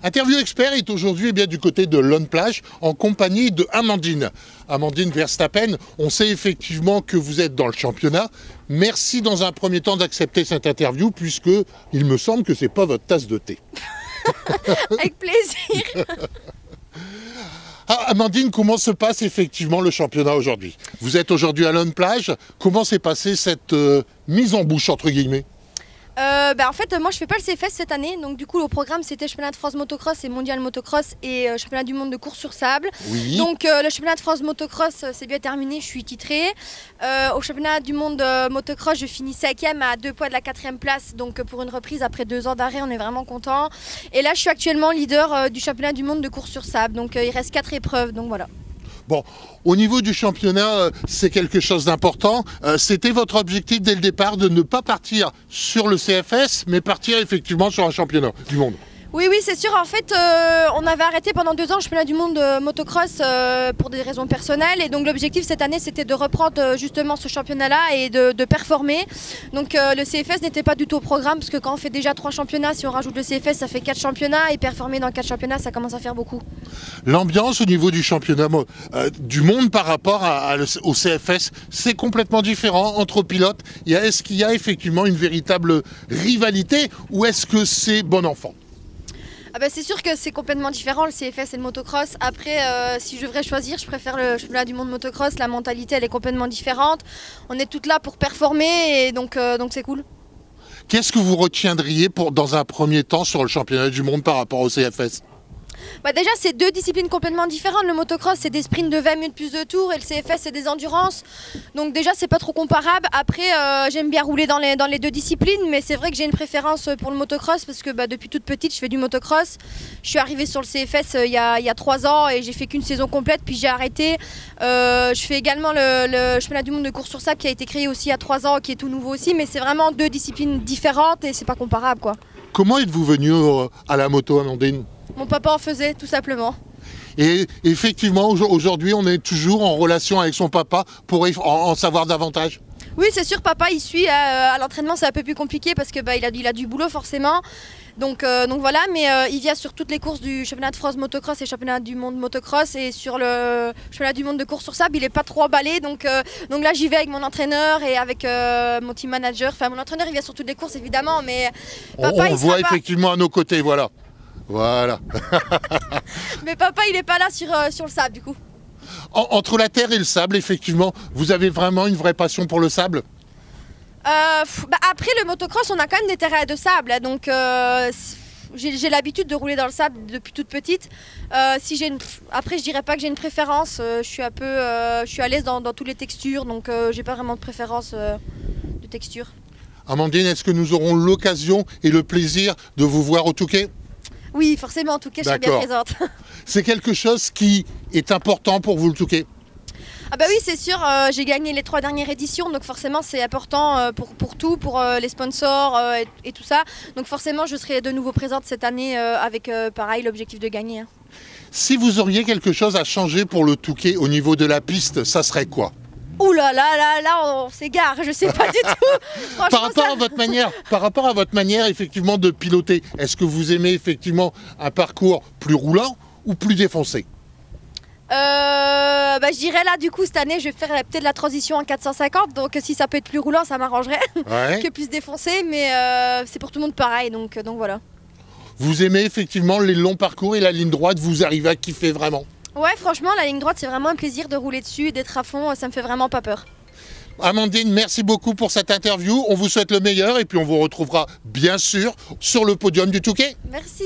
Interview Expert est aujourd'hui bien du côté de Lone Plage en compagnie de Amandine. Amandine Verstappen, on sait effectivement que vous êtes dans le championnat. Merci dans un premier temps d'accepter cette interview puisque il me semble que c'est pas votre tasse de thé. Avec plaisir. Amandine, comment se passe effectivement le championnat aujourd'hui? Vous êtes aujourd'hui à Lone Plage. Comment s'est passée cette mise en bouche entre guillemets? En fait, moi je fais pas le CFS cette année, donc du coup le programme c'était championnat de France motocross et mondial motocross et championnat du monde de course sur sable. Oui. Donc le championnat de France motocross c'est bien terminé, je suis titrée. Au championnat du monde motocross je finis 5e à 2 points de la 4e place, donc pour une reprise après 2 ans d'arrêt on est vraiment content. Et là je suis actuellement leader du championnat du monde de course sur sable, donc il reste 4 épreuves, donc voilà. Bon, au niveau du championnat, c'est quelque chose d'important. C'était votre objectif dès le départ de ne pas partir sur le CFS, mais partir effectivement sur un championnat du monde. Oui, c'est sûr. En fait, on avait arrêté pendant 2 ans le championnat du monde de motocross pour des raisons personnelles. Et donc l'objectif cette année, c'était de reprendre justement ce championnat-là et de performer. Donc le CFS n'était pas du tout au programme, parce que quand on fait déjà 3 championnats, si on rajoute le CFS, ça fait 4 championnats. Et performer dans 4 championnats, ça commence à faire beaucoup. L'ambiance au niveau du championnat du monde par rapport au CFS, c'est complètement différent entre pilotes. Est-ce qu'il y a effectivement une véritable rivalité ou est-ce que c'est bon enfant? C'est sûr que c'est complètement différent, le CFS et le motocross. Après, si je devrais choisir, je préfère le championnat du monde motocross. La mentalité, elle est complètement différente. On est toutes là pour performer et donc c'est cool. Qu'est-ce que vous retiendriez dans un premier temps sur le championnat du monde par rapport au CFS? Déjà, c'est 2 disciplines complètement différentes. Le motocross, c'est des sprints de 20 minutes plus de tours et le CFS, c'est des endurances. Donc déjà, c'est pas trop comparable. Après, j'aime bien rouler dans les 2 disciplines, mais c'est vrai que j'ai une préférence pour le motocross parce que depuis toute petite, je fais du motocross. Je suis arrivée sur le CFS il y a 3 ans et j'ai fait qu'une saison complète, puis j'ai arrêté. Je fais également le championnat du monde de course sur sable qui a été créé aussi il y a 3 ans, qui est tout nouveau aussi, mais c'est vraiment 2 disciplines différentes et c'est pas comparable, quoi. Comment êtes-vous venue à la moto, Amandine? Mon papa en faisait, tout simplement. Et effectivement, aujourd'hui, on est toujours en relation avec son papa pour en savoir davantage. Oui, c'est sûr, papa, il suit à l'entraînement, c'est un peu plus compliqué parce que il a du boulot forcément. Donc voilà, mais il vient sur toutes les courses du championnat de France motocross et championnat du monde motocross, et sur le championnat du monde de course sur sable, il n'est pas trop emballé. Donc là, j'y vais avec mon entraîneur et avec mon team manager. Enfin, mon entraîneur, il vient sur toutes les courses évidemment, mais papa, on voit effectivement à nos côtés, voilà. Voilà. Mais papa, il n'est pas là sur le sable, du coup. Entre la terre et le sable, effectivement, vous avez vraiment une vraie passion pour le sable? Après, le motocross, on a quand même des terrains de sable. Donc, j'ai l'habitude de rouler dans le sable depuis toute petite. Après, je dirais pas que j'ai une préférence. Je suis à l'aise dans toutes les textures. Donc, j'ai pas vraiment de préférence de texture. Amandine, est-ce que nous aurons l'occasion et le plaisir de vous voir au Touquet? Oui, forcément, en tout cas, je suis bien présente. C'est quelque chose qui est important pour vous, le Touquet? Oui, c'est sûr, j'ai gagné les 3 dernières éditions, donc forcément c'est important pour tout, pour les sponsors et tout ça. Donc forcément je serai de nouveau présente cette année avec pareil l'objectif de gagner. Si vous auriez quelque chose à changer pour le Touquet au niveau de la piste, ça serait quoi? Ouh là, on s'égare, je sais pas du tout. Par rapport à votre manière effectivement de piloter, est-ce que vous aimez effectivement un parcours plus roulant ou plus défoncé? Je dirais là du coup cette année je vais faire peut-être la transition en 450, donc si ça peut être plus roulant ça m'arrangerait que plus défoncé, mais c'est pour tout le monde pareil, donc voilà. Vous aimez effectivement les longs parcours et la ligne droite, vous arrivez à kiffer vraiment? Ouais, franchement, la ligne droite, c'est vraiment un plaisir de rouler dessus, d'être à fond, ça me fait vraiment pas peur. Amandine, merci beaucoup pour cette interview. On vous souhaite le meilleur et puis on vous retrouvera bien sûr sur le podium du Touquet. Merci.